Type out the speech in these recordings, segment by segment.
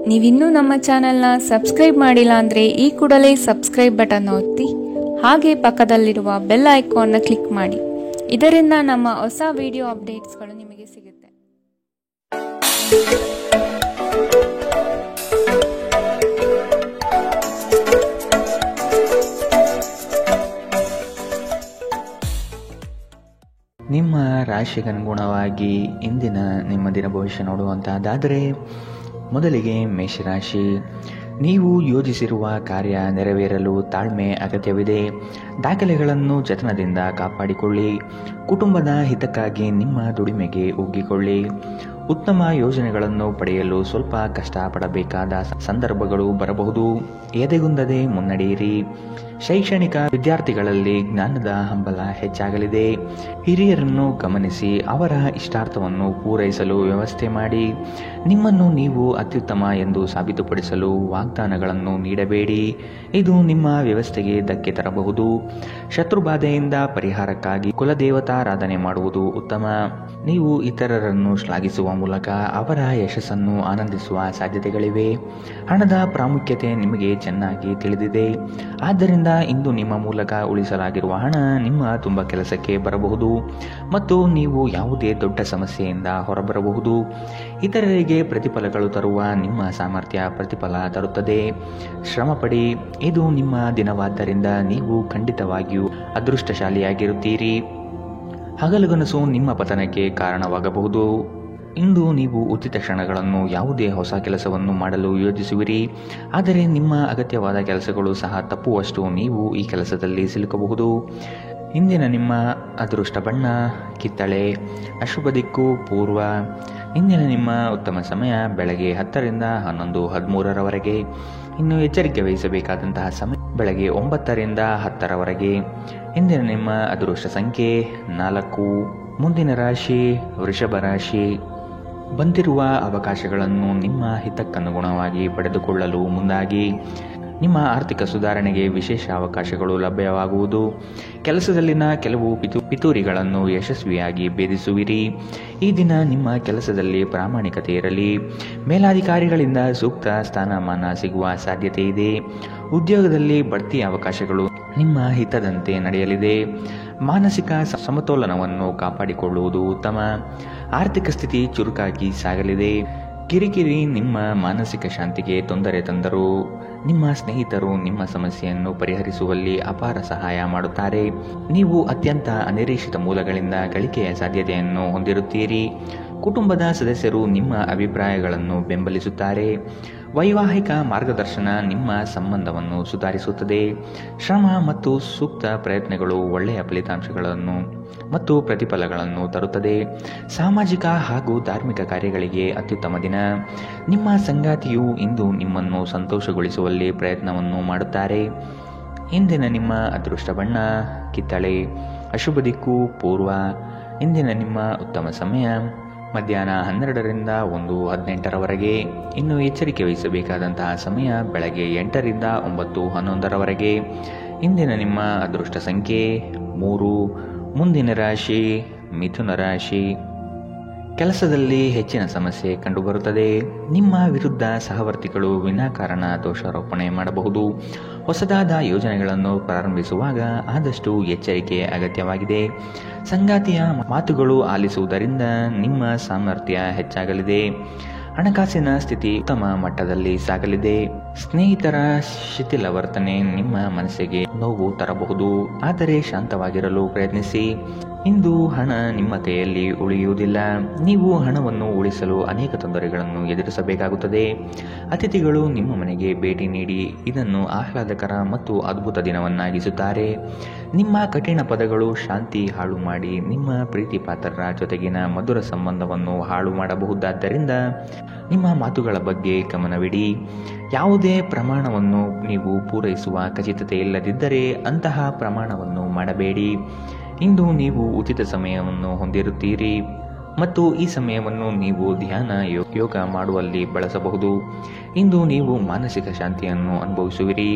ನೀವಿನ್ನೂ ನಮ್ಮ ಚಾನೆಲ್ನ ಸಬ್ಸ್ಕ್ರೈಬ್ ಮಾಡಿಲ್ಲ ಅಂದರೆ ಈ ಕೂಡಲೇ ಸಬ್ಸ್ಕ್ರೈಬ್ ಬಟನ್ ಒತ್ತಿ ಹಾಗೆ ಪಕ್ಕದಲ್ಲಿರುವ ಬೆಲ್ ಐಕಾನ್ನ ಕ್ಲಿಕ್ ಮಾಡಿ. ಇದರಿಂದ ನಮ್ಮ ಹೊಸ ವಿಡಿಯೋ ಅಪ್ಡೇಟ್ಸ್ಗಳು ನಿಮಗೆ ಸಿಗುತ್ತೆ. ನಿಮ್ಮ ರಾಶಿಗನುಗುಣವಾಗಿ ಇಂದಿನ ನಿಮ್ಮ ದಿನ ಭವಿಷ್ಯ ನೋಡುವಂತಹದ್ದಾದರೆ ಮೊದಲಿಗೆ ಮೇಷರಾಶಿ. ನೀವು ಯೋಜಿಸಿರುವ ಕಾರ್ಯ ನೆರವೇರಲು ತಾಳ್ಮೆ ಅಗತ್ಯವಿದೆ. ದಾಖಲೆಗಳನ್ನು ಜತನದಿಂದ ಕಾಪಾಡಿಕೊಳ್ಳಿ. ಕುಟುಂಬದ ಹಿತಕ್ಕಾಗಿ ನಿಮ್ಮ ದುಡಿಮೆಗೆ ಒಗ್ಗಿಕೊಳ್ಳಿ. ಉತ್ತಮ ಯೋಜನೆಗಳನ್ನು ಪಡೆಯಲು ಸ್ವಲ್ಪ ಕಷ್ಟಪಡಬೇಕಾದ ಸಂದರ್ಭಗಳು ಬರಬಹುದು. ಎದೆಗುಂದದೆ ಮುನ್ನಡೆಯಿರಿ. ಶೈಕ್ಷಣಿಕ ವಿದ್ಯಾರ್ಥಿಗಳಲ್ಲಿ ಜ್ಞಾನದ ಹಂಬಲ ಹೆಚ್ಚಾಗಲಿದೆ. ಹಿರಿಯರನ್ನು ಗಮನಿಸಿ ಅವರ ಇಷ್ಟಾರ್ಥವನ್ನು ಪೂರೈಸಲು ವ್ಯವಸ್ಥೆ ಮಾಡಿ. ನಿಮ್ಮನ್ನು ನೀವು ಅತ್ಯುತ್ತಮ ಎಂದು ಸಾಬೀತುಪಡಿಸಲು ವಾಗ್ದಾನಗಳನ್ನು ನೀಡಬೇಡಿ. ಇದು ನಿಮ್ಮ ವ್ಯವಸ್ಥೆಗೆ ಧಕ್ಕೆ ತರಬಹುದು. ಶತ್ರುಬಾಧೆಯಿಂದ ಪರಿಹಾರಕ್ಕಾಗಿ ಕುಲದೇವತಾರಾಧನೆ ಮಾಡುವುದು ಉತ್ತಮ. ನೀವು ಇತರರನ್ನು ಶ್ಲಾಘಿಸುವ ಮೂಲಕ ಅವರ ಯಶಸ್ಸನ್ನು ಆನಂದಿಸುವ ಸಾಧ್ಯತೆಗಳಿವೆ. ಹಣದ ಪ್ರಾಮುಖ್ಯತೆ ನಿಮಗೆ ಚೆನ್ನಾಗಿ ತಿಳಿದಿದೆ. ಆದ್ದರಿಂದ ಇಂದು ನಿಮ್ಮ ಮೂಲಕ ಉಳಿಸಲಾಗಿರುವ ಹಣ ನಿಮ್ಮ ತುಂಬ ಕೆಲಸಕ್ಕೆ ಬರಬಹುದು ಮತ್ತು ನೀವು ಯಾವುದೇ ದೊಡ್ಡ ಸಮಸ್ಯೆಯಿಂದ ಹೊರಬರಬಹುದು. ಇತರರಿಗೆ ಪ್ರತಿಫಲಗಳು ತರುವ ನಿಮ್ಮ ಸಾಮರ್ಥ್ಯ ಪ್ರತಿಫಲ ತರುತ್ತದೆ. ಶ್ರಮಪಡಿ. ಇದು ನಿಮ್ಮ ದಿನವಾದ್ದರಿಂದ ನೀವು ಖಂಡಿತವಾಗಿಯೂ ಅದೃಷ್ಟಶಾಲಿಯಾಗಿರುತ್ತೀರಿ. ಹಗಲುಗನಸು ನಿಮ್ಮ ಪತನಕ್ಕೆ ಕಾರಣವಾಗಬಹುದು. ಇಂದು ನೀವು ಉಚಿತ ಕ್ಷಣಗಳನ್ನು ಯಾವುದೇ ಹೊಸ ಕೆಲಸವನ್ನು ಮಾಡಲು ಯೋಜಿಸುವಿರಿ. ಆದರೆ ನಿಮ್ಮ ಅಗತ್ಯವಾದ ಕೆಲಸಗಳು ಸಹ ತಪ್ಪುವಷ್ಟು ನೀವು ಈ ಕೆಲಸದಲ್ಲಿ ಸಿಲುಕಬಹುದು. ಇಂದಿನ ನಿಮ್ಮ ಅದೃಷ್ಟ ಬಣ್ಣ ಕಿತ್ತಳೆ. ಅಶುಭ ದಿಕ್ಕು ಪೂರ್ವ. ಇಂದಿನ ನಿಮ್ಮ ಉತ್ತಮ ಸಮಯ ಬೆಳಗ್ಗೆ 10ರಿಂದ 11:13ರವರೆಗೆ. ಇನ್ನು ಎಚ್ಚರಿಕೆ ವಹಿಸಬೇಕಾದಂತಹ ಸಮಯ ಬೆಳಗ್ಗೆ 9ರಿಂದ 10ರವರೆಗೆ. ಇಂದಿನ ನಿಮ್ಮ ಅದೃಷ್ಟ ಸಂಖ್ಯೆ 4. ಮುಂದಿನ ರಾಶಿ ವೃಷಭ ರಾಶಿ. ಬಂದಿರುವ ಅವಕಾಶಗಳನ್ನು ನಿಮ್ಮ ಹಿತಕ್ಕನುಗುಣವಾಗಿ ಪಡೆದುಕೊಳ್ಳಲು ಮುಂದಾಗಿ. ನಿಮ್ಮ ಆರ್ಥಿಕ ಸುಧಾರಣೆಗೆ ವಿಶೇಷ ಅವಕಾಶಗಳು ಲಭ್ಯವಾಗುವುದು. ಕೆಲಸದಲ್ಲಿನ ಕೆಲವು ಪಿತೂರಿಗಳನ್ನು ಯಶಸ್ವಿಯಾಗಿ ಭೇದಿಸುವಿರಿ. ಈ ದಿನ ನಿಮ್ಮ ಕೆಲಸದಲ್ಲಿ ಪ್ರಾಮಾಣಿಕತೆ ಇರಲಿ. ಮೇಲಾಧಿಕಾರಿಗಳಿಂದ ಸೂಕ್ತ ಸ್ಥಾನಮಾನ ಸಿಗುವ ಸಾಧ್ಯತೆ ಇದೆ. ಉದ್ಯೋಗದಲ್ಲಿ ಬಡ್ತಿ ಅವಕಾಶಗಳು ನಿಮ್ಮ ಹಿತದಂತೆ ನಡೆಯಲಿದೆ. ಮಾನಸಿಕ ಸಮತೋಲನವನ್ನು ಕಾಪಾಡಿಕೊಳ್ಳುವುದು ಉತ್ತಮ. ಆರ್ಥಿಕ ಸ್ಥಿತಿ ಚುರುಕಾಗಿ ಸಾಗಲಿದೆ. ಕಿರಿಕಿರಿ ನಿಮ್ಮ ಮಾನಸಿಕ ಶಾಂತಿಗೆ ತೊಂದರೆ ತಂದರು. ನಿಮ್ಮ ಸ್ನೇಹಿತರು ನಿಮ್ಮ ಸಮಸ್ಯೆಯನ್ನು ಪರಿಹರಿಸುವಲ್ಲಿ ಅಪಾರ ಸಹಾಯ ಮಾಡುತ್ತಾರೆ. ನೀವು ಅತ್ಯಂತ ಅನಿರೀಕ್ಷಿತ ಮೂಲಗಳಿಂದ ಗಳಿಕೆಯ ಸಾಧ್ಯತೆಯನ್ನು ಹೊಂದಿರುತ್ತೀರಿ. ಕುಟುಂಬದ ಸದಸ್ಯರು ನಿಮ್ಮ ಅಭಿಪ್ರಾಯಗಳನ್ನು ಬೆಂಬಲಿಸುತ್ತಾರೆ. ವೈವಾಹಿಕ ಮಾರ್ಗದರ್ಶನ ನಿಮ್ಮ ಸಂಬಂಧವನ್ನು ಸುಧಾರಿಸುತ್ತದೆ. ಶ್ರಮ ಮತ್ತು ಸೂಕ್ತ ಪ್ರಯತ್ನಗಳು ಒಳ್ಳೆಯ ಫಲಿತಾಂಶಗಳನ್ನು ಮತ್ತು ಪ್ರತಿಫಲಗಳನ್ನು ತರುತ್ತದೆ. ಸಾಮಾಜಿಕ ಹಾಗೂ ಧಾರ್ಮಿಕ ಕಾರ್ಯಗಳಿಗೆ ಅತ್ಯುತ್ತಮ ದಿನ. ನಿಮ್ಮ ಸಂಗಾತಿಯು ಇಂದು ನಿಮ್ಮನ್ನು ಸಂತೋಷಗೊಳಿಸುವಲ್ಲಿ ಪ್ರಯತ್ನವನ್ನು ಮಾಡುತ್ತಾರೆ. ಇಂದಿನ ನಿಮ್ಮ ಅದೃಷ್ಟ ಬಣ್ಣ ಕಿತ್ತಳೆ. ಅಶುಭ ದಿಕ್ಕು ಪೂರ್ವ. ಇಂದಿನ ನಿಮ್ಮ ಉತ್ತಮ ಸಮಯ ಮಧ್ಯಾಹ್ನ 12ರಿಂದ 1:18ರವರೆಗೆ. ಇನ್ನು ಎಚ್ಚರಿಕೆ ವಹಿಸಬೇಕಾದಂತಹ ಸಮಯ ಬೆಳಗ್ಗೆ 8ರಿಂದ 9:11ರವರೆಗೆ. ಇಂದಿನ ನಿಮ್ಮ ಅದೃಷ್ಟ ಸಂಖ್ಯೆ 3. ಮುಂದಿನ ರಾಶಿ ಮಿಥುನ ರಾಶಿ. ಕೆಲಸದಲ್ಲಿ ಹೆಚ್ಚಿನ ಸಮಸ್ಯೆ ಕಂಡುಬರುತ್ತದೆ. ನಿಮ್ಮ ವಿರುದ್ಧ ಸಹವರ್ತಿಗಳು ವಿನಾಕಾರಣ ದೋಷಾರೋಪಣೆ ಮಾಡಬಹುದು. ಹೊಸದಾದ ಯೋಜನೆಗಳನ್ನು ಪ್ರಾರಂಭಿಸುವಾಗ ಆದಷ್ಟು ಎಚ್ಚರಿಕೆ ಅಗತ್ಯವಾಗಿದೆ. ಸಂಗಾತಿಯ ಮಾತುಗಳು ಆಲಿಸುವುದರಿಂದ ನಿಮ್ಮ ಸಾಮರ್ಥ್ಯ ಹೆಚ್ಚಾಗಲಿದೆ. ಹಣಕಾಸಿನ ಸ್ಥಿತಿ ಉತ್ತಮ ಮಟ್ಟದಲ್ಲಿ ಸಾಗಲಿದೆ. ಸ್ನೇಹಿತರ ಶಿಥಿಲ ವರ್ತನೆ ನಿಮ್ಮ ಮನಸ್ಸಿಗೆ ನೋವು ತರಬಹುದು. ಆದರೆ ಶಾಂತವಾಗಿರಲು ಪ್ರಯತ್ನಿಸಿ. ಇಂದು ಹಣ ನಿಮ್ಮ ಕೈಯಲ್ಲಿ ಉಳಿಯುವುದಿಲ್ಲ. ನೀವು ಹಣವನ್ನು ಉಳಿಸಲು ಅನೇಕ ತೊಂದರೆಗಳನ್ನು ಎದುರಿಸಬೇಕಾಗುತ್ತದೆ. ಅತಿಥಿಗಳು ನಿಮ್ಮ ಮನೆಗೆ ಭೇಟಿ ನೀಡಿ ಇದನ್ನು ಆಹ್ಲಾದಕರ ಮತ್ತು ಅದ್ಭುತ ದಿನವನ್ನಾಗಿಸುತ್ತಾರೆ. ನಿಮ್ಮ ಕಠಿಣ ಪದಗಳು ಶಾಂತಿ ಹಾಳು ಮಾಡಿ ನಿಮ್ಮ ಪ್ರೀತಿ ಪಾತ್ರರ ಜೊತೆಗಿನ ಮಧುರ ಸಂಬಂಧವನ್ನು ಹಾಳು ಮಾಡಬಹುದಾದ್ದರಿಂದ ನಿಮ್ಮ ಮಾತುಗಳ ಬಗ್ಗೆ ಗಮನವಿಡಿ. ಯಾವುದೇ ಪ್ರಮಾಣವನ್ನು ನೀವು ಪೂರೈಸುವ ಖಚಿತತೆ ಇಲ್ಲದಿದ್ದರೆ ಅಂತಹ ಪ್ರಮಾಣವನ್ನು ಮಾಡಬೇಡಿ. ಇಂದು ನೀವು ಉಚಿತ ಸಮಯವನ್ನು ಹೊಂದಿರುತ್ತೀರಿ ಮತ್ತು ಈ ಸಮಯವನ್ನು ನೀವು ಧ್ಯಾನ ಯೋಗ ಮಾಡುವಲ್ಲಿ ಬಳಸಬಹುದು. ಇಂದು ನೀವು ಮಾನಸಿಕ ಶಾಂತಿಯನ್ನು ಅನುಭವಿಸುವಿರಿ.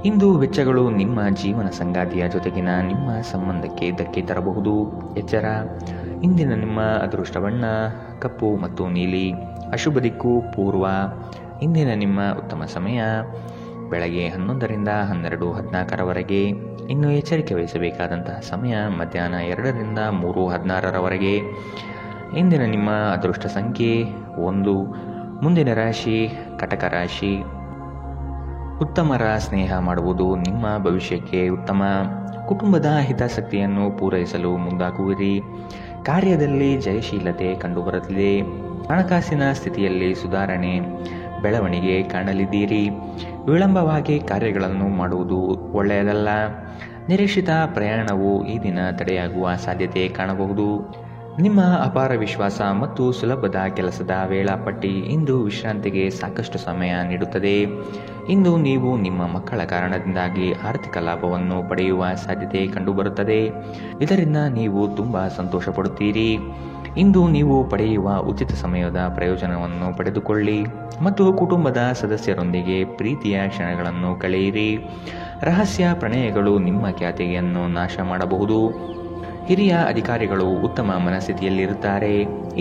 ಇಂದು ವೆಚ್ಚಗಳು ನಿಮ್ಮ ಜೀವನ ಸಂಗಾತಿಯ ಜೊತೆಗಿನ ನಿಮ್ಮ ಸಂಬಂಧಕ್ಕೆ ಧಕ್ಕೆ ತರಬಹುದು. ಎಚ್ಚರ. ಇಂದಿನ ನಿಮ್ಮ ಅದೃಷ್ಟ ಬಣ್ಣ ಕಪ್ಪು ಮತ್ತು ನೀಲಿ. ಅಶುಭ ದಿಕ್ಕು ಪೂರ್ವ. ಇಂದಿನ ನಿಮ್ಮ ಉತ್ತಮ ಸಮಯ ಬೆಳಗ್ಗೆ 11ರಿಂದ 12:14 ಇನ್ನು ಎಚ್ಚರಿಕೆ ವಹಿಸಬೇಕಾದಂತಹ ಸಮಯ ಮಧ್ಯಾಹ್ನ 2ರಿಂದ 3:16 ಇಂದಿನ ನಿಮ್ಮ ಅದೃಷ್ಟ ಸಂಖ್ಯೆ 1. ಮುಂದಿನ ರಾಶಿ ಕಟಕ ರಾಶಿ. ಉತ್ತಮರ ಸ್ನೇಹ ಮಾಡುವುದು ನಿಮ್ಮ ಭವಿಷ್ಯಕ್ಕೆ ಉತ್ತಮ. ಕುಟುಂಬದ ಹಿತಾಸಕ್ತಿಯನ್ನು ಪೂರೈಸಲು ಮುಂದಾಗುವಿರಿ. ಕಾರ್ಯದಲ್ಲಿ ಜಯಶೀಲತೆ ಕಂಡುಬರುತ್ತಿದೆ. ಹಣಕಾಸಿನ ಸ್ಥಿತಿಯಲ್ಲಿ ಸುಧಾರಣೆ ಬೆಳವಣಿಗೆ ಕಾಣಲಿದ್ದೀರಿ. ವಿಳಂಬವಾಗಿ ಕಾರ್ಯಗಳನ್ನು ಮಾಡುವುದು ಒಳ್ಳೆಯದಲ್ಲ. ನಿರೀಕ್ಷಿತ ಪ್ರಯಾಣವು ಈ ದಿನ ತಡೆಯಾಗುವ ಸಾಧ್ಯತೆ ಕಾಣಬಹುದು. ನಿಮ್ಮ ಅಪಾರ ವಿಶ್ವಾಸ ಮತ್ತು ಸುಲಭದ ಕೆಲಸದ ವೇಳಾಪಟ್ಟಿ ಇಂದು ವಿಶ್ರಾಂತಿಗೆ ಸಾಕಷ್ಟು ಸಮಯ ನೀಡುತ್ತದೆ. ಇಂದು ನೀವು ನಿಮ್ಮ ಮಕ್ಕಳ ಕಾರಣದಿಂದಾಗಿ ಆರ್ಥಿಕ ಲಾಭವನ್ನು ಪಡೆಯುವ ಸಾಧ್ಯತೆ ಕಂಡುಬರುತ್ತದೆ. ಇದರಿಂದ ನೀವು ತುಂಬಾ ಸಂತೋಷ ಪಡುತ್ತೀರಿ. ಇಂದು ನೀವು ಪಡೆಯುವ ಉಚಿತ ಸಮಯದ ಪ್ರಯೋಜನವನ್ನು ಪಡೆದುಕೊಳ್ಳಿ ಮತ್ತು ಕುಟುಂಬದ ಸದಸ್ಯರೊಂದಿಗೆ ಪ್ರೀತಿಯ ಕ್ಷಣಗಳನ್ನು ಕಳೆಯಿರಿ. ರಹಸ್ಯ ಪ್ರಣಯಗಳು ನಿಮ್ಮ ಖ್ಯಾತಿಯನ್ನು ನಾಶ ಮಾಡಬಹುದು. ಹಿರಿಯ ಅಧಿಕಾರಿಗಳು ಉತ್ತಮ ಮನಸ್ಥಿತಿಯಲ್ಲಿರುತ್ತಾರೆ.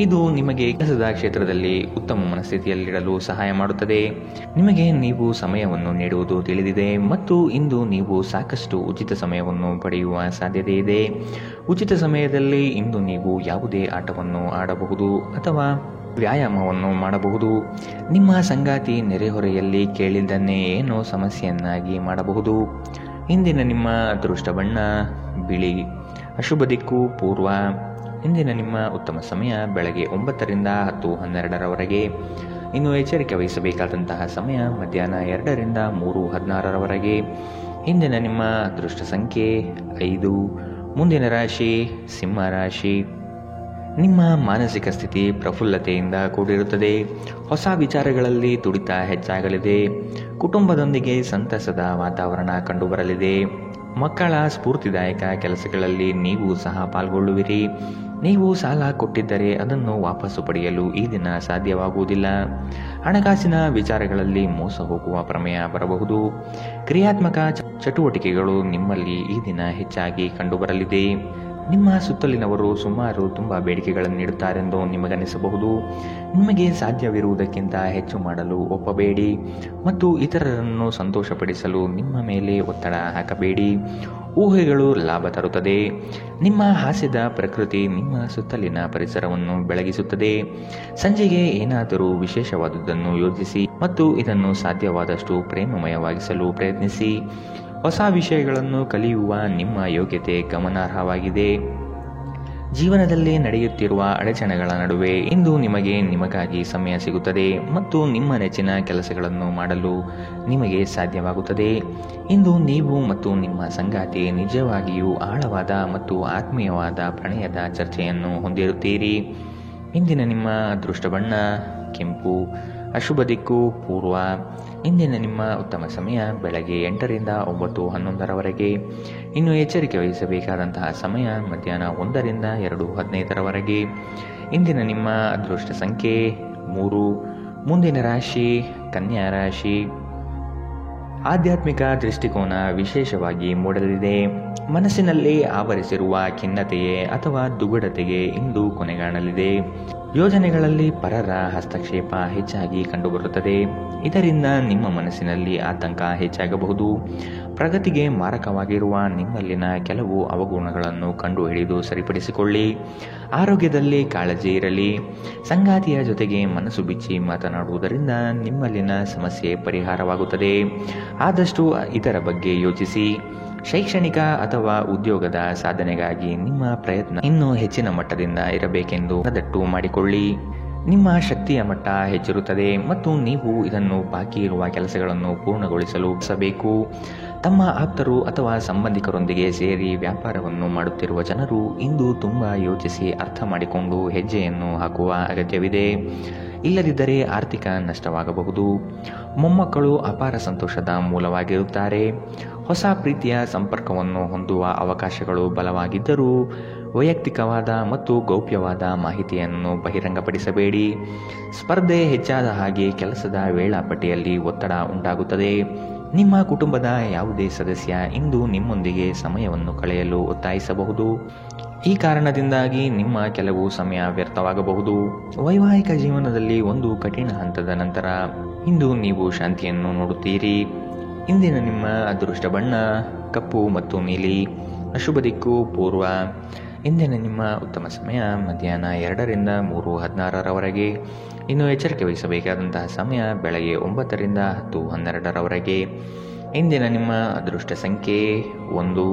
ಇದು ನಿಮಗೆ ಕೆಲಸದ ಕ್ಷೇತ್ರದಲ್ಲಿ ಉತ್ತಮ ಮನಸ್ಥಿತಿಯಲ್ಲಿರಲು ಸಹಾಯ ಮಾಡುತ್ತದೆ. ನಿಮಗೆ ನೀವು ಸಮಯವನ್ನು ನೀಡುವುದು ತಿಳಿದಿದೆ ಮತ್ತು ಇಂದು ನೀವು ಸಾಕಷ್ಟು ಉಚಿತ ಸಮಯವನ್ನು ಪಡೆಯುವ ಸಾಧ್ಯತೆ ಇದೆ. ಉಚಿತ ಸಮಯದಲ್ಲಿ ಇಂದು ನೀವು ಯಾವುದೇ ಆಟವನ್ನು ಆಡಬಹುದು ಅಥವಾ ವ್ಯಾಯಾಮವನ್ನು ಮಾಡಬಹುದು. ನಿಮ್ಮ ಸಂಗಾತಿ ನೆರೆಹೊರೆಯಲ್ಲಿ ಕೇಳಿದ್ದನ್ನೇ ಏನೋ ಸಮಸ್ಯೆಯನ್ನಾಗಿ ಮಾಡಬಹುದು. ಇಂದಿನ ನಿಮ್ಮ ಅದೃಷ್ಟ ಬಣ್ಣ ಬಿಳಿ. ಅಶುಭ ದಿಕ್ಕು ಪೂರ್ವ. ಇಂದಿನ ನಿಮ್ಮ ಉತ್ತಮ ಸಮಯ ಬೆಳಗ್ಗೆ 9ರಿಂದ 10:12 ಇನ್ನು ಎಚ್ಚರಿಕೆ ವಹಿಸಬೇಕಾದಂತಹ ಸಮಯ ಮಧ್ಯಾಹ್ನ 2ರಿಂದ 3:16 ಇಂದಿನ ನಿಮ್ಮ ಅದೃಷ್ಟ ಸಂಖ್ಯೆ 5. ಮುಂದಿನ ರಾಶಿ ಸಿಂಹ ರಾಶಿ. ನಿಮ್ಮ ಮಾನಸಿಕ ಸ್ಥಿತಿ ಪ್ರಫುಲ್ಲತೆಯಿಂದ ಕೂಡಿರುತ್ತದೆ. ಹೊಸ ವಿಚಾರಗಳಲ್ಲಿ ತುಡಿತ ಹೆಚ್ಚಾಗಲಿದೆ. ಕುಟುಂಬದೊಂದಿಗೆ ಸಂತಸದ ವಾತಾವರಣ ಕಂಡುಬರಲಿದೆ. ಮಕ್ಕಳ ಸ್ಫೂರ್ತಿದಾಯಕ ಕೆಲಸಗಳಲ್ಲಿ ನೀವು ಸಹ ಪಾಲ್ಗೊಳ್ಳುವಿರಿ. ನೀವು ಸಾಲ ಕೊಟ್ಟಿದ್ದರೆ ಅದನ್ನು ವಾಪಸ್ಸು ಪಡೆಯಲು ಈ ದಿನ ಸಾಧ್ಯವಾಗುವುದಿಲ್ಲ. ಹಣಕಾಸಿನ ವಿಚಾರಗಳಲ್ಲಿ ಮೋಸ ಹೋಗುವ ಪ್ರಮೇಯ ಬರಬಹುದು. ಕ್ರಿಯಾತ್ಮಕ ಚಟುವಟಿಕೆಗಳು ನಿಮ್ಮಲ್ಲಿ ಈ ದಿನ ಹೆಚ್ಚಾಗಿ ಕಂಡುಬರಲಿದೆ. ನಿಮ್ಮ ಸುತ್ತಲಿನವರು ಸುಮಾರು ತುಂಬ ಬೇಡಿಕೆಗಳನ್ನು ನೀಡುತ್ತಾರೆಂದು ನಿಮಗನಿಸಬಹುದು. ನಿಮಗೆ ಸಾಧ್ಯವಿರುವುದಕ್ಕಿಂತ ಹೆಚ್ಚು ಮಾಡಲು ಒಪ್ಪಬೇಡಿ ಮತ್ತು ಇತರರನ್ನು ಸಂತೋಷಪಡಿಸಲು ನಿಮ್ಮ ಮೇಲೆ ಒತ್ತಡ ಹಾಕಬೇಡಿ. ಊಹೆಗಳು ಲಾಭ ತರುತ್ತದೆ. ನಿಮ್ಮ ಹಾಸ್ಯದ ಪ್ರಕೃತಿ ನಿಮ್ಮ ಸುತ್ತಲಿನ ಪರಿಸರವನ್ನು ಬೆಳಗಿಸುತ್ತದೆ. ಸಂಜೆಗೆ ಏನಾದರೂ ವಿಶೇಷವಾದುದನ್ನು ಯೋಜಿಸಿ ಮತ್ತು ಇದನ್ನು ಸಾಧ್ಯವಾದಷ್ಟು ಪ್ರೇಮಮಯವಾಗಿಸಲು ಪ್ರಯತ್ನಿಸಿ. ಹೊಸ ವಿಷಯಗಳನ್ನು ಕಲಿಯುವ ನಿಮ್ಮ ಯೋಗ್ಯತೆ ಗಮನಾರ್ಹವಾಗಿದೆ. ಜೀವನದಲ್ಲಿ ನಡೆಯುತ್ತಿರುವ ಅಡಚಣೆಗಳ ನಡುವೆ ಇಂದು ನಿಮಗಾಗಿ ಸಮಯ ಸಿಗುತ್ತದೆ ಮತ್ತು ನಿಮ್ಮ ನೆಚ್ಚಿನ ಕೆಲಸಗಳನ್ನು ಮಾಡಲು ನಿಮಗೆ ಸಾಧ್ಯವಾಗುತ್ತದೆ. ಇಂದು ನೀವು ಮತ್ತು ನಿಮ್ಮ ಸಂಗಾತಿ ನಿಜವಾಗಿಯೂ ಆಳವಾದ ಮತ್ತು ಆತ್ಮೀಯವಾದ ಪ್ರಣಯದ ಚರ್ಚೆಯನ್ನು ಹೊಂದಿರುತ್ತೀರಿ. ಇಂದಿನ ನಿಮ್ಮ ಅದೃಷ್ಟ ಬಣ್ಣ ಕೆಂಪು. ಅಶುಭ ದಿಕ್ಕು ಪೂರ್ವ. ಇಂದಿನ ನಿಮ್ಮ ಉತ್ತಮ ಸಮಯ ಬೆಳಗ್ಗೆ 8ರಿಂದ 9:11 ಇನ್ನು ಎಚ್ಚರಿಕೆ ವಹಿಸಬೇಕಾದಂತಹ ಸಮಯ ಮಧ್ಯಾಹ್ನ 1ರಿಂದ 2:15 ಇಂದಿನ ನಿಮ್ಮ ಅದೃಷ್ಟ ಸಂಖ್ಯೆ 3. ಮುಂದಿನ ರಾಶಿ ಕನ್ಯಾ ರಾಶಿ. ಆಧ್ಯಾತ್ಮಿಕ ದೃಷ್ಟಿಕೋನ ವಿಶೇಷವಾಗಿ ಮೂಡಲಿದೆ. ಮನಸ್ಸಿನಲ್ಲಿ ಆವರಿಸಿರುವ ಖಿನ್ನತೆಯೇ ಅಥವಾ ದುಗುಡತೆಗೆ ಇಂದು ಕೊನೆಗಾಣಲಿದೆ. ಯೋಜನೆಗಳಲ್ಲಿ ಪರರ ಹಸ್ತಕ್ಷೇಪ ಹೆಚ್ಚಾಗಿ ಕಂಡುಬರುತ್ತದೆ. ಇದರಿಂದ ನಿಮ್ಮ ಮನಸ್ಸಿನಲ್ಲಿ ಆತಂಕ ಹೆಚ್ಚಾಗಬಹುದು. ಪ್ರಗತಿಗೆ ಮಾರಕವಾಗಿರುವ ನಿಮ್ಮಲ್ಲಿನ ಕೆಲವು ಅವಗುಣಗಳನ್ನು ಕಂಡುಹಿಡಿದು ಸರಿಪಡಿಸಿಕೊಳ್ಳಿ. ಆರೋಗ್ಯದಲ್ಲಿ ಕಾಳಜಿ ಇರಲಿ. ಸಂಗಾತಿಯ ಜೊತೆಗೆ ಮನಸ್ಸು ಬಿಚ್ಚಿ ಮಾತನಾಡುವುದರಿಂದ ನಿಮ್ಮಲ್ಲಿನ ಸಮಸ್ಯೆ ಪರಿಹಾರವಾಗುತ್ತದೆ. ಆದಷ್ಟು ಇದರ ಬಗ್ಗೆ ಯೋಚಿಸಿ. ಶೈಕ್ಷಣಿಕ ಅಥವಾ ಉದ್ಯೋಗದ ಸಾಧನೆಗಾಗಿ ನಿಮ್ಮ ಪ್ರಯತ್ನ ಇನ್ನೂ ಹೆಚ್ಚಿನ ಮಟ್ಟದಿಂದ ಇರಬೇಕೆಂದು ಮನದಟ್ಟು ಮಾಡಿಕೊಳ್ಳಿ. ನಿಮ್ಮ ಶಕ್ತಿಯ ಮಟ್ಟ ಹೆಚ್ಚಿರುತ್ತದೆ ಮತ್ತು ನೀವು ಇದನ್ನು ಬಾಕಿ ಇರುವ ಕೆಲಸಗಳನ್ನು ಪೂರ್ಣಗೊಳಿಸಲು ಬಯಸಬೇಕು. ತಮ್ಮ ಆಪ್ತರು ಅಥವಾ ಸಂಬಂಧಿಕರೊಂದಿಗೆ ಸೇರಿ ವ್ಯಾಪಾರವನ್ನು ಮಾಡುತ್ತಿರುವ ಜನರು ಇಂದು ತುಂಬ ಯೋಚಿಸಿ ಅರ್ಥ ಮಾಡಿಕೊಂಡು ಹೆಜ್ಜೆಯನ್ನು ಹಾಕುವ ಅಗತ್ಯವಿದೆ. ಇಲ್ಲದಿದ್ದರೆ ಆರ್ಥಿಕ ನಷ್ಟವಾಗಬಹುದು. ಮೊಮ್ಮಕ್ಕಳು ಅಪಾರ ಸಂತೋಷದ ಮೂಲವಾಗಿರುತ್ತಾರೆ. ಹೊಸ ಪ್ರೀತಿಯ ಸಂಪರ್ಕವನ್ನು ಹೊಂದುವ ಅವಕಾಶಗಳು ಬಲವಾಗಿದ್ದರೂ ವೈಯಕ್ತಿಕವಾದ ಮತ್ತು ಗೌಪ್ಯವಾದ ಮಾಹಿತಿಯನ್ನು ಬಹಿರಂಗಪಡಿಸಬೇಡಿ. ಸ್ಪರ್ಧೆ ಹೆಚ್ಚಾದ ಹಾಗೆ ಕೆಲಸದ ವೇಳಾಪಟ್ಟಿಯಲ್ಲಿ ಒತ್ತಡ ಉಂಟಾಗುತ್ತದೆ. ನಿಮ್ಮ ಕುಟುಂಬದ ಯಾವುದೇ ಸದಸ್ಯ ಇಂದು ನಿಮ್ಮೊಂದಿಗೆ ಸಮಯವನ್ನು ಕಳೆಯಲು ಒತ್ತಾಯಿಸಬಹುದು. ಈ ಕಾರಣದಿಂದಾಗಿ ನಿಮ್ಮ ಕೆಲವು ಸಮಯ ವ್ಯರ್ಥವಾಗಬಹುದು. ವೈವಾಹಿಕ ಜೀವನದಲ್ಲಿ ಒಂದು ಕಠಿಣ ಹಂತದ ನಂತರ ಇಂದು ನೀವು ಶಾಂತಿಯನ್ನು ನೋಡುತ್ತೀರಿ. ಇಂದಿನ ನಿಮ್ಮ ಅದೃಷ್ಟ ಬಣ್ಣ ಕಪ್ಪು ಮತ್ತು ನೀಲಿ. ಅಶುಭ ದಿಕ್ಕು ಪೂರ್ವ. ಇಂದಿನ ನಿಮ್ಮ ಉತ್ತಮ ಸಮಯ ಮಧ್ಯಾಹ್ನ 2ರಿಂದ 3:16ರವರೆಗೆ. ಇನ್ನು ಎಚ್ಚರಿಕೆ ವಹಿಸಬೇಕಾದಂತಹ ಸಮಯ ಬೆಳಗ್ಗೆ 9ರಿಂದ 10:12ರವರೆಗೆ. ಇಂದಿನ ನಿಮ್ಮ ಅದೃಷ್ಟ ಸಂಖ್ಯೆ 1.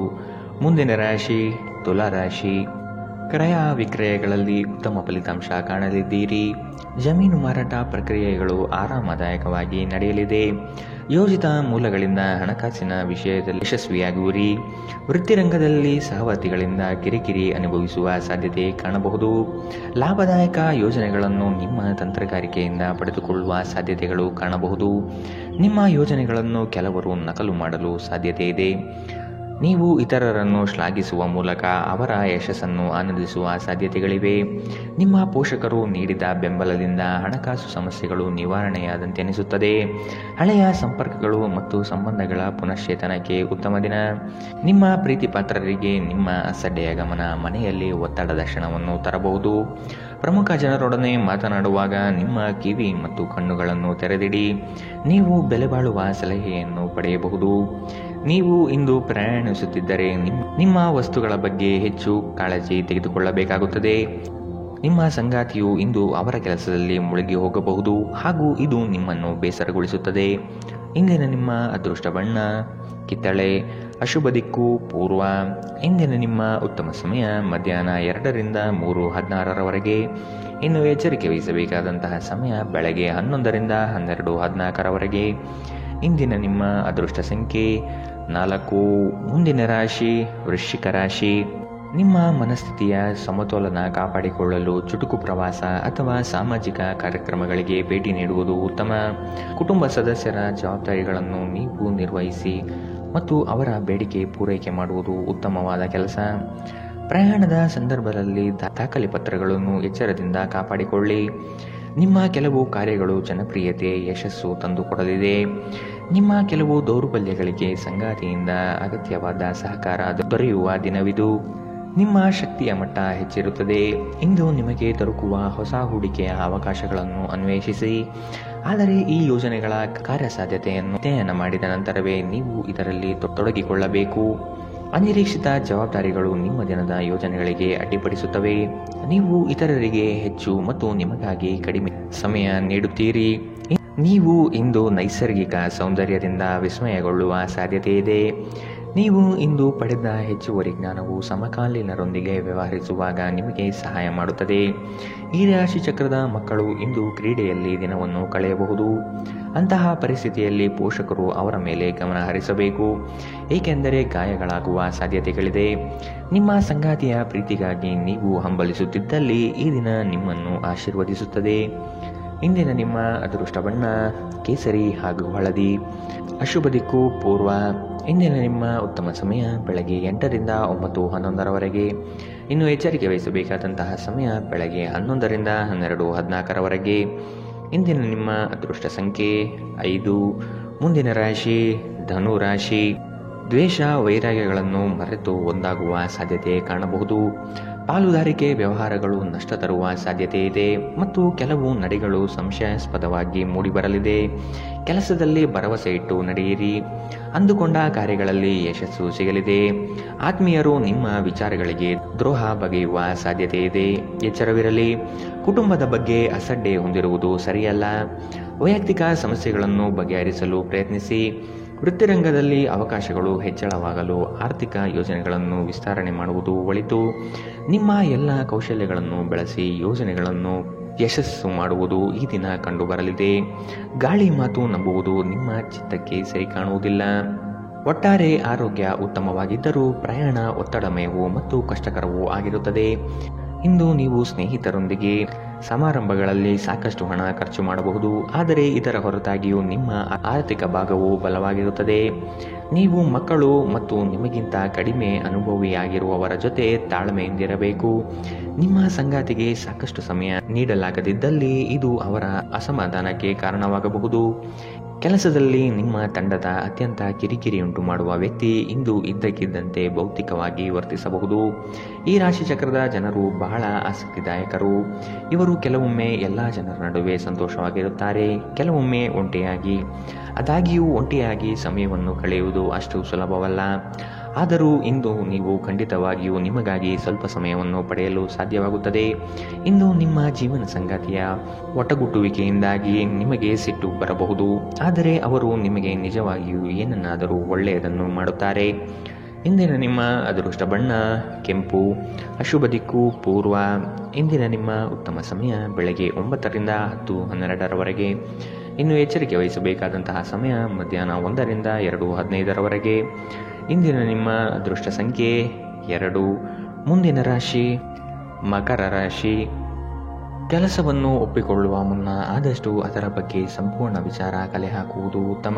ಮುಂದಿನ ರಾಶಿ ತುಲಾ ರಾಶಿ. ಕ್ರಯ ವಿಕ್ರಯಗಳಲ್ಲಿ ಉತ್ತಮ ಫಲಿತಾಂಶ ಕಾಣಲಿದ್ದೀರಿ. ಜಮೀನು ಮಾರಾಟ ಪ್ರಕ್ರಿಯೆಗಳು ಆರಾಮದಾಯಕವಾಗಿ ನಡೆಯಲಿದೆ. ಯೋಜಿತ ಮೂಲಗಳಿಂದ ಹಣಕಾಸಿನ ವಿಷಯದಲ್ಲಿ ಯಶಸ್ವಿಯಾಗುವಿರಿ. ವೃತ್ತಿರಂಗದಲ್ಲಿ ಸಹವರ್ತಿಗಳಿಂದ ಕಿರಿಕಿರಿ ಅನುಭವಿಸುವ ಸಾಧ್ಯತೆ ಕಾಣಬಹುದು. ಲಾಭದಾಯಕ ಯೋಜನೆಗಳನ್ನು ನಿಮ್ಮ ತಂತ್ರಗಾರಿಕೆಯಿಂದ ಪಡೆದುಕೊಳ್ಳುವ ಸಾಧ್ಯತೆಗಳು ಕಾಣಬಹುದು. ನಿಮ್ಮ ಯೋಜನೆಗಳನ್ನು ಕೆಲವರು ನಕಲು ಮಾಡಲು ಸಾಧ್ಯತೆ ಇದೆ. ನೀವು ಇತರರನ್ನು ಶ್ಲಾಘಿಸುವ ಮೂಲಕ ಅವರ ಯಶಸ್ಸನ್ನು ಆನಂದಿಸುವ ಸಾಧ್ಯತೆಗಳಿವೆ. ನಿಮ್ಮ ಪೋಷಕರು ನೀಡಿದ ಬೆಂಬಲದಿಂದ ಹಣಕಾಸು ಸಮಸ್ಯೆಗಳು ನಿವಾರಣೆಯಾದಂತೆ ಅನಿಸುತ್ತದೆ. ಹಳೆಯ ಸಂಪರ್ಕಗಳು ಮತ್ತು ಸಂಬಂಧಗಳ ಪುನಶ್ಚೇತನಕ್ಕೆ ಉತ್ತಮ ದಿನ. ನಿಮ್ಮ ಪ್ರೀತಿ ಪಾತ್ರರಿಗೆ ನಿಮ್ಮ ಅಸಡ್ಡೆಯ ಗಮನ ಮನೆಯಲ್ಲಿ ಒತ್ತಡದ ಕ್ಷಣವನ್ನು ತರಬಹುದು. ಪ್ರಮುಖ ಜನರೊಡನೆ ಮಾತನಾಡುವಾಗ ನಿಮ್ಮ ಕಿವಿ ಮತ್ತು ಕಣ್ಣುಗಳನ್ನು ತೆರೆದಿಡಿ. ನೀವು ಬೆಲೆಬಾಳುವ ಸಲಹೆಯನ್ನು ಪಡೆಯಬಹುದು. ನೀವು ಇಂದು ಪ್ರಯಾಣಿಸುತ್ತಿದ್ದರೆ ನಿಮ್ಮ ವಸ್ತುಗಳ ಬಗ್ಗೆ ಹೆಚ್ಚು ಕಾಳಜಿ ತೆಗೆದುಕೊಳ್ಳಬೇಕಾಗುತ್ತದೆ. ನಿಮ್ಮ ಸಂಗಾತಿಯು ಇಂದು ಅವರ ಕೆಲಸದಲ್ಲಿ ಮುಳುಗಿ ಹೋಗಬಹುದು ಹಾಗೂ ಇದು ನಿಮ್ಮನ್ನು ಬೇಸರಗೊಳಿಸುತ್ತದೆ. ಇಂದಿನ ನಿಮ್ಮ ಅದೃಷ್ಟ ಬಣ್ಣ ಕಿತ್ತಳೆ. ಅಶುಭ ದಿಕ್ಕು ಪೂರ್ವ. ಇಂದಿನ ನಿಮ್ಮ ಉತ್ತಮ ಸಮಯ ಮಧ್ಯಾಹ್ನ 2ರಿಂದ 3:16ರವರೆಗೆ. ಇನ್ನು ಎಚ್ಚರಿಕೆ ವಹಿಸಬೇಕಾದಂತಹ ಸಮಯ ಬೆಳಗ್ಗೆ 11ರಿಂದ 12:14ರವರೆಗೆ. ಇಂದಿನ ನಿಮ್ಮ ಅದೃಷ್ಟ ಸಂಖ್ಯೆ 4. ಮುಂದಿನ ರಾಶಿ ವೃಶ್ಚಿಕ ರಾಶಿ. ನಿಮ್ಮ ಮನಸ್ಥಿತಿಯ ಸಮತೋಲನ ಕಾಪಾಡಿಕೊಳ್ಳಲು ಚುಟುಕು ಪ್ರವಾಸ ಅಥವಾ ಸಾಮಾಜಿಕ ಕಾರ್ಯಕ್ರಮಗಳಿಗೆ ಭೇಟಿ ನೀಡುವುದು ಉತ್ತಮ. ಕುಟುಂಬ ಸದಸ್ಯರ ಜವಾಬ್ದಾರಿಗಳನ್ನು ನೀವು ನಿರ್ವಹಿಸಿ ಮತ್ತು ಅವರ ಬೇಡಿಕೆ ಪೂರೈಕೆ ಮಾಡುವುದು ಉತ್ತಮವಾದ ಕೆಲಸ. ಪ್ರಯಾಣದ ಸಂದರ್ಭದಲ್ಲಿ ದಾಖಲೆ ಪತ್ರಗಳನ್ನು ಎಚ್ಚರದಿಂದ ಕಾಪಾಡಿಕೊಳ್ಳಿ. ನಿಮ್ಮ ಕೆಲವು ಕಾರ್ಯಗಳು ಜನಪ್ರಿಯತೆ ಯಶಸ್ಸು ತಂದುಕೊಡಲಿದೆ. ನಿಮ್ಮ ಕೆಲವು ದೌರ್ಬಲ್ಯಗಳಿಗೆ ಸಂಗಾತಿಯಿಂದ ಅಗತ್ಯವಾದ ಸಹಕಾರ ದೊರೆಯುವ ದಿನವಿದು. ನಿಮ್ಮ ಶಕ್ತಿಯ ಮಟ್ಟ ಹೆಚ್ಚಿರುತ್ತದೆ. ಇಂದು ನಿಮಗೆ ದೊರಕುವ ಹೊಸ ಹೂಡಿಕೆಯ ಅವಕಾಶಗಳನ್ನು ಅನ್ವೇಷಿಸಿ. ಆದರೆ ಈ ಯೋಜನೆಗಳ ಕಾರ್ಯಸಾಧ್ಯತೆಯನ್ನು ಅಧ್ಯಯನ ಮಾಡಿದ ನಂತರವೇ ನೀವು ಇದರಲ್ಲಿ ತೊಡಗಿಕೊಳ್ಳಬೇಕು. ಅನಿರೀಕ್ಷಿತ ಜವಾಬ್ದಾರಿಗಳು ನಿಮ್ಮ ದಿನದ ಯೋಜನೆಗಳಿಗೆ ಅಡ್ಡಿಪಡಿಸುತ್ತವೆ. ನೀವು ಇತರರಿಗೆ ಹೆಚ್ಚು ಮತ್ತು ನಿಮಗಾಗಿ ಕಡಿಮೆ ಸಮಯ ನೀಡುತ್ತೀರಿ. ನೀವು ಇಂದು ನೈಸರ್ಗಿಕ ಸೌಂದರ್ಯದಿಂದ ವಿಸ್ಮಯಗೊಳ್ಳುವ ಸಾಧ್ಯತೆ ಇದೆ. ನೀವು ಇಂದು ಪಡೆದ ಹೆಚ್ಚುವರಿ ಜ್ಞಾನವು ಸಮಕಾಲೀನರೊಂದಿಗೆ ವ್ಯವಹರಿಸುವಾಗ ನಿಮಗೆ ಸಹಾಯ ಮಾಡುತ್ತದೆ. ಈ ರಾಶಿ ಚಕ್ರದ ಮಕ್ಕಳು ಇಂದು ಕ್ರೀಡೆಯಲ್ಲಿ ದಿನವನ್ನು ಕಳೆಯಬಹುದು. ಅಂತಹ ಪರಿಸ್ಥಿತಿಯಲ್ಲಿ ಪೋಷಕರು ಅವರ ಮೇಲೆ ಗಮನ ಹರಿಸಬೇಕು, ಏಕೆಂದರೆ ಗಾಯಗಳಾಗುವ ಸಾಧ್ಯತೆಗಳಿದೆ. ನಿಮ್ಮ ಸಂಗಾತಿಯ ಪ್ರೀತಿಗಾಗಿ ನೀವು ಹಂಬಲಿಸುತ್ತಿದ್ದಲ್ಲಿ ಈ ದಿನ ನಿಮ್ಮನ್ನು ಆಶೀರ್ವದಿಸುತ್ತದೆ. ಇಂದಿನ ನಿಮ್ಮ ಅದೃಷ್ಟ ಬಣ್ಣ ಕೇಸರಿ ಹಾಗೂ ಹಳದಿ. ಅಶುಭ ದಿಕ್ಕು ಪೂರ್ವ. ಇಂದಿನ ನಿಮ್ಮ ಉತ್ತಮ ಸಮಯ ಬೆಳಗ್ಗೆ 8ರಿಂದ 9:11ರವರೆಗೆ. ಇನ್ನು ಎಚ್ಚರಿಕೆ ವಹಿಸಬೇಕಾದಂತಹ ಸಮಯ ಬೆಳಗ್ಗೆ 11ರಿಂದ 12:14ರವರೆಗೆ. ಇಂದಿನ ನಿಮ್ಮ ಅದೃಷ್ಟ ಸಂಖ್ಯೆ 5. ಮುಂದಿನ ರಾಶಿ ಧನು ರಾಶಿ. ದ್ವೇಷ ವೈರಾಗ್ಯಗಳನ್ನು ಮರೆತು ಒಂದಾಗುವ ಸಾಧ್ಯತೆ ಕಾಣಬಹುದು. ಪಾಲುದಾರಿಕೆ ವ್ಯವಹಾರಗಳು ನಷ್ಟ ತರುವ ಸಾಧ್ಯತೆ ಇದೆ ಮತ್ತು ಕೆಲವು ನಡೆಗಳು ಸಂಶಯಾಸ್ಪದವಾಗಿ ಮೂಡಿಬರಲಿದೆ. ಕೆಲಸದಲ್ಲಿ ಭರವಸೆ ಇಟ್ಟು ನಡೆಯಿರಿ. ಅಂದುಕೊಂಡ ಕಾರ್ಯಗಳಲ್ಲಿ ಯಶಸ್ಸು ಸಿಗಲಿದೆ. ಆತ್ಮೀಯರು ನಿಮ್ಮ ವಿಚಾರಗಳಿಗೆ ದ್ರೋಹ ಬಗೆಯುವ ಸಾಧ್ಯತೆ ಇದೆ. ಎಚ್ಚರವಿರಲಿ. ಕುಟುಂಬದ ಬಗ್ಗೆ ಅಸಡ್ಡೆ ಹೊಂದಿರುವುದು ಸರಿಯಲ್ಲ. ವೈಯಕ್ತಿಕ ಸಮಸ್ಯೆಗಳನ್ನು ಬಗೆಹರಿಸಲು ಪ್ರಯತ್ನಿಸಿ. ವೃತ್ತಿರಂಗದಲ್ಲಿ ಅವಕಾಶಗಳು ಹೆಚ್ಚಳವಾಗಲು ಆರ್ಥಿಕ ಯೋಜನೆಗಳನ್ನು ವಿಸ್ತರಣೆ ಮಾಡುವುದು ಒಳಿತು. ನಿಮ್ಮ ಎಲ್ಲ ಕೌಶಲ್ಯಗಳನ್ನು ಬಳಸಿ ಯೋಜನೆಗಳನ್ನು ಯಶಸ್ಸು ಮಾಡುವುದು ಈ ದಿನ ಕಂಡುಬರಲಿದೆ. ಗಾಳಿ ಮಾತು ನಂಬುವುದು ನಿಮ್ಮ ಚಿತ್ತಕ್ಕೆ ಸರಿ ಕಾಣುವುದಿಲ್ಲ. ಒಟ್ಟಾರೆ ಆರೋಗ್ಯ ಉತ್ತಮವಾಗಿದ್ದರೂ ಪ್ರಯಾಣ ಒತ್ತಡಮಯವೂ ಮತ್ತು ಕಷ್ಟಕರವೂ ಆಗಿರುತ್ತದೆ. ಇಂದು ನೀವು ಸ್ನೇಹಿತರೊಂದಿಗೆ ಸಮಾರಂಭಗಳಲ್ಲಿ ಸಾಕಷ್ಟು ಹಣ ಖರ್ಚು ಮಾಡಬಹುದು. ಆದರೆ ಇದರ ಹೊರತಾಗಿಯೂ ನಿಮ್ಮ ಆರ್ಥಿಕ ಭಾಗವು ಬಲವಾಗಿರುತ್ತದೆ. ನೀವು ಮಕ್ಕಳು ಮತ್ತು ನಿಮಗಿಂತ ಕಡಿಮೆ ಅನುಭವಿಯಾಗಿರುವವರ ಜೊತೆ ತಾಳ್ಮೆಯಿಂದಿರಬೇಕು. ನಿಮ್ಮ ಸಂಗಾತಿಗೆ ಸಾಕಷ್ಟು ಸಮಯ ನೀಡಲಾಗದಿದ್ದಲ್ಲಿ ಇದು ಅವರ ಅಸಮಾಧಾನಕ್ಕೆ ಕಾರಣವಾಗಬಹುದು. ಕೆಲಸದಲ್ಲಿ ನಿಮ್ಮ ತಂಡದ ಅತ್ಯಂತ ಕಿರಿಕಿರಿಯುಂಟು ಮಾಡುವ ವ್ಯಕ್ತಿ ಇಂದು ಇದ್ದಕ್ಕಿದ್ದಂತೆ ಭೌತಿಕವಾಗಿ ವರ್ತಿಸಬಹುದು. ಈ ರಾಶಿಚಕ್ರದ ಜನರು ಬಹಳ ಆಸಕ್ತಿದಾಯಕರು. ಇವರು ಕೆಲವೊಮ್ಮೆ ಎಲ್ಲ ಜನರ ನಡುವೆ ಸಂತೋಷವಾಗಿರುತ್ತಾರೆ, ಕೆಲವೊಮ್ಮೆ ಒಂಟಿಯಾಗಿ. ಆದಾಗ್ಯೂ ಒಂಟಿಯಾಗಿ ಸಮಯವನ್ನು ಕಳೆಯುವುದು ಅಷ್ಟು ಸುಲಭವಲ್ಲ. ಆದರೂ ಇಂದು ನೀವು ಖಂಡಿತವಾಗಿಯೂ ನಿಮಗಾಗಿ ಸ್ವಲ್ಪ ಸಮಯವನ್ನು ಪಡೆಯಲು ಸಾಧ್ಯವಾಗುತ್ತದೆ. ಇಂದು ನಿಮ್ಮ ಜೀವನ ಸಂಗಾತಿಯ ಒಟ್ಟಗುಟ್ಟುವಿಕೆಯಿಂದಾಗಿ ನಿಮಗೆ ಸಿಟ್ಟು ಬರಬಹುದು, ಆದರೆ ಅವರು ನಿಮಗೆ ನಿಜವಾಗಿಯೂ ಏನನ್ನಾದರೂ ಒಳ್ಳೆಯದನ್ನು ಮಾಡುತ್ತಾರೆ. ಇಂದಿನ ನಿಮ್ಮ ಅದೃಷ್ಟ ಬಣ್ಣ ಕೆಂಪು, ಅಶುಭ ದಿಕ್ಕು ಪೂರ್ವ. ಇಂದಿನ ನಿಮ್ಮ ಉತ್ತಮ ಸಮಯ ಬೆಳಗ್ಗೆ 9 ರಿಂದ 10:12ರವರೆಗೆ. ಇನ್ನು ಎಚ್ಚರಿಕೆ ವಹಿಸಬೇಕಾದಂತಹ ಸಮಯ ಮಧ್ಯಾಹ್ನ 1 ರಿಂದ 2:15ರವರೆಗೆ. ಇಂದಿನ ನಿಮ್ಮ ಅದೃಷ್ಟ ಸಂಖ್ಯೆ 2. ಮುಂದಿನ ರಾಶಿ ಮಕರ ರಾಶಿ. ಕೆಲಸವನ್ನು ಒಪ್ಪಿಕೊಳ್ಳುವ ಮುನ್ನ ಆದಷ್ಟು ಅದರ ಬಗ್ಗೆ ಸಂಪೂರ್ಣ ವಿಚಾರ ಕಲೆ ಹಾಕುವುದು ಉತ್ತಮ.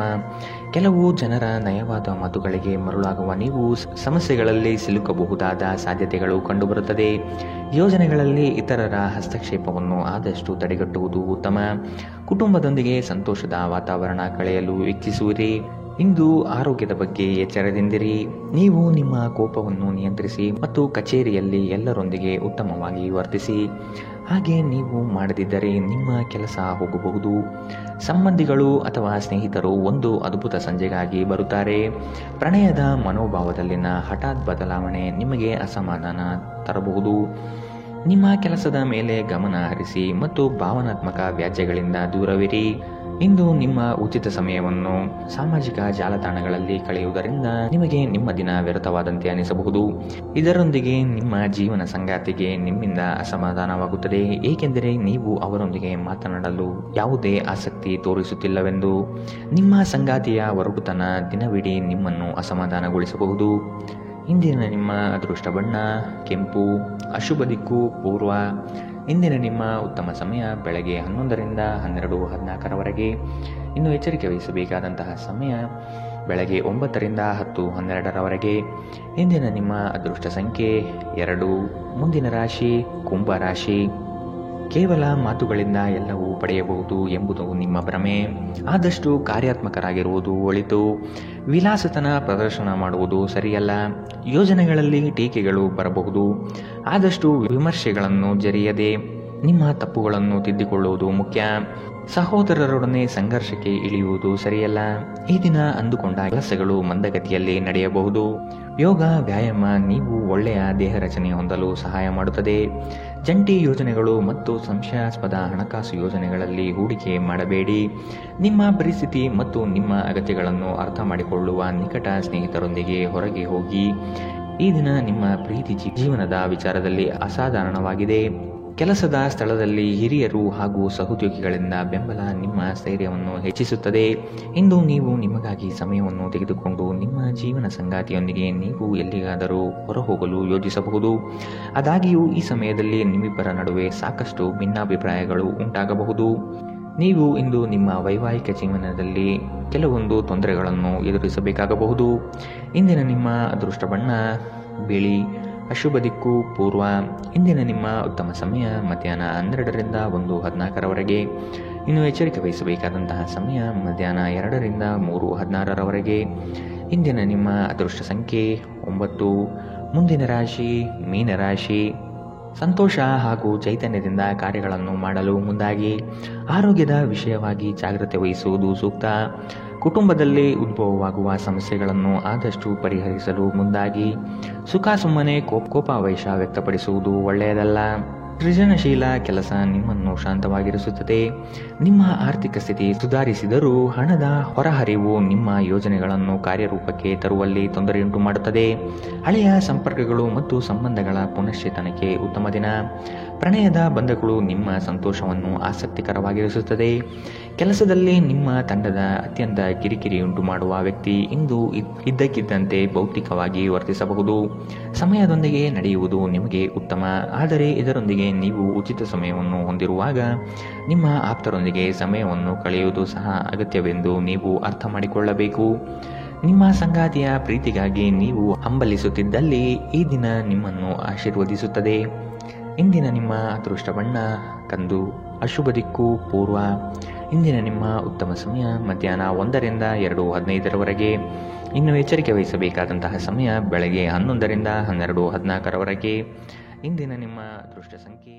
ಕೆಲವು ಜನರ ನಯವಾದ ಮಾತುಗಳಿಗೆ ಮರುಳಾಗುವ ನೀವು ಸಮಸ್ಯೆಗಳಲ್ಲಿ ಸಿಲುಕಬಹುದಾದ ಸಾಧ್ಯತೆಗಳು ಕಂಡುಬರುತ್ತದೆ. ಯೋಜನೆಗಳಲ್ಲಿ ಇತರರ ಹಸ್ತಕ್ಷೇಪವನ್ನು ಆದಷ್ಟು ತಡೆಗಟ್ಟುವುದು ಉತ್ತಮ. ಕುಟುಂಬದೊಂದಿಗೆ ಸಂತೋಷದ ವಾತಾವರಣ ಕಳೆಯಲು ಇಚ್ಛಿಸುವಿರಿ. ಇಂದು ಆರೋಗ್ಯದ ಬಗ್ಗೆ ಎಚ್ಚರದಿಂದಿರಿ. ನೀವು ನಿಮ್ಮ ಕೋಪವನ್ನು ನಿಯಂತ್ರಿಸಿ ಮತ್ತು ಕಚೇರಿಯಲ್ಲಿ ಎಲ್ಲರೊಂದಿಗೆ ಉತ್ತಮವಾಗಿ ವರ್ತಿಸಿ. ಹಾಗೆ ನೀವು ಮಾಡದಿದ್ದರೆ ನಿಮ್ಮ ಕೆಲಸ ಹೋಗಬಹುದು. ಸಂಬಂಧಿಗಳು ಅಥವಾ ಸ್ನೇಹಿತರು ಒಂದು ಅದ್ಭುತ ಸಂಜೆಗಾಗಿ ಬರುತ್ತಾರೆ. ಪ್ರಣಯದ ಮನೋಭಾವದಲ್ಲಿನ ಹಠಾತ್ ಬದಲಾವಣೆ ನಿಮಗೆ ಅಸಮಾಧಾನ ತರಬಹುದು. ನಿಮ್ಮ ಕೆಲಸದ ಮೇಲೆ ಗಮನ ಹರಿಸಿ ಮತ್ತು ಭಾವನಾತ್ಮಕ ವ್ಯಾಜ್ಯಗಳಿಂದ ದೂರವಿರಿ. ಇಂದು ನಿಮ್ಮ ಉಚಿತ ಸಮಯವನ್ನು ಸಾಮಾಜಿಕ ಜಾಲತಾಣಗಳಲ್ಲಿ ಕಳೆಯುವುದರಿಂದ ನಿಮಗೆ ನಿಮ್ಮ ದಿನ ವ್ಯರ್ಥವಾದಂತೆ ಅನಿಸಬಹುದು. ಇದರೊಂದಿಗೆ ನಿಮ್ಮ ಜೀವನ ಸಂಗಾತಿಗೆ ನಿಮ್ಮಿಂದ ಅಸಮಾಧಾನವಾಗುತ್ತದೆ, ಏಕೆಂದರೆ ನೀವು ಅವರೊಂದಿಗೆ ಮಾತನಾಡಲು ಯಾವುದೇ ಆಸಕ್ತಿ ತೋರಿಸುತ್ತಿಲ್ಲವೆಂದು. ನಿಮ್ಮ ಸಂಗಾತಿಯ ಒರಟುತನ ದಿನವಿಡೀ ನಿಮ್ಮನ್ನು ಅಸಮಾಧಾನಗೊಳಿಸಬಹುದು. ಇಂದಿನ ನಿಮ್ಮ ಅದೃಷ್ಟ ಬಣ್ಣ ಕೆಂಪು, ಅಶುಭ ದಿಕ್ಕು ಪೂರ್ವ. ಇಂದಿನ ನಿಮ್ಮ ಉತ್ತಮ ಸಮಯ ಬೆಳಗ್ಗೆ 11 ರಿಂದ 12:14ರವರೆಗೆ. ಇನ್ನು ಎಚ್ಚರಿಕೆ ವಹಿಸಬೇಕಾದಂತಹ ಸಮಯ ಬೆಳಗ್ಗೆ 9 ರಿಂದ 10:12ರವರೆಗೆ. ಇಂದಿನ ನಿಮ್ಮ ಅದೃಷ್ಟ ಸಂಖ್ಯೆ 2. ಮುಂದಿನ ರಾಶಿ ಕುಂಭ ರಾಶಿ. ಕೇವಲ ಮಾತುಗಳಿಂದ ಎಲ್ಲವೂ ಪಡೆಯಬಹುದು ಎಂಬುದು ನಿಮ್ಮ ಭ್ರಮೆ. ಆದಷ್ಟು ಕಾರ್ಯಾತ್ಮಕರಾಗಿರುವುದು ಒಳಿತು. ವಿಲಾಸತನ ಪ್ರದರ್ಶನ ಮಾಡುವುದು ಸರಿಯಲ್ಲ. ಯೋಜನೆಗಳಲ್ಲಿ ಟೀಕೆಗಳು ಬರಬಹುದು. ಆದಷ್ಟು ವಿಮರ್ಶೆಗಳನ್ನು ಜರಿಯದೆ ನಿಮ್ಮ ತಪ್ಪುಗಳನ್ನು ತಿದ್ದಿಕೊಳ್ಳುವುದು ಮುಖ್ಯ. ಸಹೋದರರೊಡನೆ ಸಂಘರ್ಷಕ್ಕೆ ಇಳಿಯುವುದು ಸರಿಯಲ್ಲ. ಈ ದಿನ ಅಂದುಕೊಂಡ ಕೆಲಸಗಳು ಮಂದಗತಿಯಲ್ಲಿ ನಡೆಯಬಹುದು. ಯೋಗ ವ್ಯಾಯಾಮ ನೀವು ಒಳ್ಳೆಯ ದೇಹ ರಚನೆ ಹೊಂದಲು ಸಹಾಯ ಮಾಡುತ್ತದೆ. ಜಂಟಿ ಯೋಜನೆಗಳು ಮತ್ತು ಸಂಶಯಾಸ್ಪದ ಹಣಕಾಸು ಯೋಜನೆಗಳಲ್ಲಿ ಹೂಡಿಕೆ ಮಾಡಬೇಡಿ. ನಿಮ್ಮ ಪರಿಸ್ಥಿತಿ ಮತ್ತು ನಿಮ್ಮ ಅಗತ್ಯಗಳನ್ನು ಅರ್ಥ ಮಾಡಿಕೊಳ್ಳುವ ನಿಕಟ ಸ್ನೇಹಿತರೊಂದಿಗೆ ಹೊರಗೆ ಹೋಗಿ. ಈ ದಿನ ನಿಮ್ಮ ಪ್ರೀತಿ ಜೀವನದ ವಿಚಾರದಲ್ಲಿ ಅಸಾಧಾರಣವಾಗಿದೆ. ಕೆಲಸದ ಸ್ಥಳದಲ್ಲಿ ಹಿರಿಯರು ಹಾಗೂ ಸಹೋದ್ಯೋಗಿಗಳಿಂದ ಬೆಂಬಲ ನಿಮ್ಮ ಸ್ಥೈರ್ಯವನ್ನು ಹೆಚ್ಚಿಸುತ್ತದೆ. ಇಂದು ನೀವು ನಿಮಗಾಗಿ ಸಮಯವನ್ನು ತೆಗೆದುಕೊಂಡು ನಿಮ್ಮ ಜೀವನ ಸಂಗಾತಿಯೊಂದಿಗೆ ನೀವು ಎಲ್ಲಿಗಾದರೂ ಹೊರಹೋಗಲು ಯೋಜಿಸಬಹುದು. ಆದಾಗ್ಯೂ ಈ ಸಮಯದಲ್ಲಿ ನಿಮ್ಮಿಬ್ಬರ ನಡುವೆ ಸಾಕಷ್ಟು ಭಿನ್ನಾಭಿಪ್ರಾಯಗಳು ಉಂಟಾಗಬಹುದು. ನೀವು ಇಂದು ನಿಮ್ಮ ವೈವಾಹಿಕ ಜೀವನದಲ್ಲಿ ಕೆಲವೊಂದು ತೊಂದರೆಗಳನ್ನು ಎದುರಿಸಬೇಕಾಗಬಹುದು. ಇಂದಿನ ನಿಮ್ಮ ಅದೃಷ್ಟ ಬಣ್ಣ ಬಿಳಿ, ಅಶುಭ ದಿಕ್ಕು ಪೂರ್ವ. ಇಂದಿನ ನಿಮ್ಮ ಉತ್ತಮ ಸಮಯ ಮಧ್ಯಾಹ್ನ 12 ರಿಂದ 1:14ರವರೆಗೆ. ಇನ್ನು ಎಚ್ಚರಿಕೆ ವಹಿಸಬೇಕಾದಂತಹ ಸಮಯ ಮಧ್ಯಾಹ್ನ 2 ರಿಂದ 3:16ರವರೆಗೆ. ಇಂದಿನ ನಿಮ್ಮ ಅದೃಷ್ಟ ಸಂಖ್ಯೆ 9. ಮುಂದಿನ ರಾಶಿ ಮೀನರಾಶಿ. ಸಂತೋಷ ಹಾಗೂ ಚೈತನ್ಯದಿಂದ ಕಾರ್ಯಗಳನ್ನು ಮಾಡಲು ಮುಂದಾಗಿ. ಆರೋಗ್ಯದ ವಿಷಯವಾಗಿ ಜಾಗ್ರತೆ ವಹಿಸುವುದು ಸೂಕ್ತ. ಕುಟುಂಬದಲ್ಲಿ ಉದ್ಭವವಾಗುವ ಸಮಸ್ಯೆಗಳನ್ನು ಆದಷ್ಟು ಪರಿಹರಿಸಲು ಮುಂದಾಗಿ. ಸುಖ ಸುಮ್ಮನೆ ಕೋಪಾವೇಶ ವ್ಯಕ್ತಪಡಿಸುವುದು ಒಳ್ಳೆಯದಲ್ಲ. ಸೃಜನಶೀಲ ಕೆಲಸ ನಿಮ್ಮನ್ನು ಶಾಂತವಾಗಿರಿಸುತ್ತದೆ. ನಿಮ್ಮ ಆರ್ಥಿಕ ಸ್ಥಿತಿ ಸುಧಾರಿಸಿದರೂ ಹಣದ ಹೊರಹರಿವು ನಿಮ್ಮ ಯೋಜನೆಗಳನ್ನು ಕಾರ್ಯರೂಪಕ್ಕೆ ತರುವಲ್ಲಿ ತೊಂದರೆಯುಂಟು ಮಾಡುತ್ತದೆ. ಹಳೆಯ ಸಂಪರ್ಕಗಳು ಮತ್ತು ಸಂಬಂಧಗಳ ಪುನಶ್ಚೇತನಕ್ಕೆ ಉತ್ತಮ ದಿನ. ಪ್ರಣಯದ ಬಂಧಗಳು ನಿಮ್ಮ ಸಂತೋಷವನ್ನು ಆಸಕ್ತಿಕರವಾಗಿರಿಸುತ್ತದೆ. ಕೆಲಸದಲ್ಲಿ ನಿಮ್ಮ ತಂಡದ ಅತ್ಯಂತ ಕಿರಿಕಿರಿಯುಂಟು ಮಾಡುವ ವ್ಯಕ್ತಿ ಇಂದು ಇದ್ದಕ್ಕಿದ್ದಂತೆ ಭೌತಿಕವಾಗಿ ವರ್ತಿಸಬಹುದು. ಸಮಯದೊಂದಿಗೆ ನಡೆಯುವುದು ನಿಮಗೆ ಉತ್ತಮ, ಆದರೆ ಇದರೊಂದಿಗೆ ನೀವು ಉಚಿತ ಸಮಯವನ್ನು ಹೊಂದಿರುವಾಗ ನಿಮ್ಮ ಆಪ್ತರೊಂದಿಗೆ ಸಮಯವನ್ನು ಕಳೆಯುವುದು ಸಹ ಅಗತ್ಯವೆಂದು ನೀವು ಅರ್ಥ ಮಾಡಿಕೊಳ್ಳಬೇಕು. ನಿಮ್ಮ ಸಂಗಾತಿಯ ಪ್ರೀತಿಗಾಗಿ ನೀವು ಹಂಬಲಿಸುತ್ತಿದ್ದಲ್ಲಿ ಈ ದಿನ ನಿಮ್ಮನ್ನು ಆಶೀರ್ವದಿಸುತ್ತದೆ. ಇಂದಿನ ನಿಮ್ಮ ಅದೃಷ್ಟ ಬಣ್ಣ ಕಂದು, ಅಶುಭ ದಿಕ್ಕು ಪೂರ್ವ. ಇಂದಿನ ನಿಮ್ಮ ಉತ್ತಮ ಸಮಯ ಮಧ್ಯಾಹ್ನ 1ರಿಂದ 2:15ರವರೆಗೆ. ಇನ್ನು ಎಚ್ಚರಿಕೆ ವಹಿಸಬೇಕಾದಂತಹ ಸಮಯ ಬೆಳಗ್ಗೆ 11ರಿಂದ 12:14ರವರೆಗೆ. ಇಂದಿನ ನಿಮ್ಮ ಅದೃಷ್ಟ ಸಂಖ್ಯೆ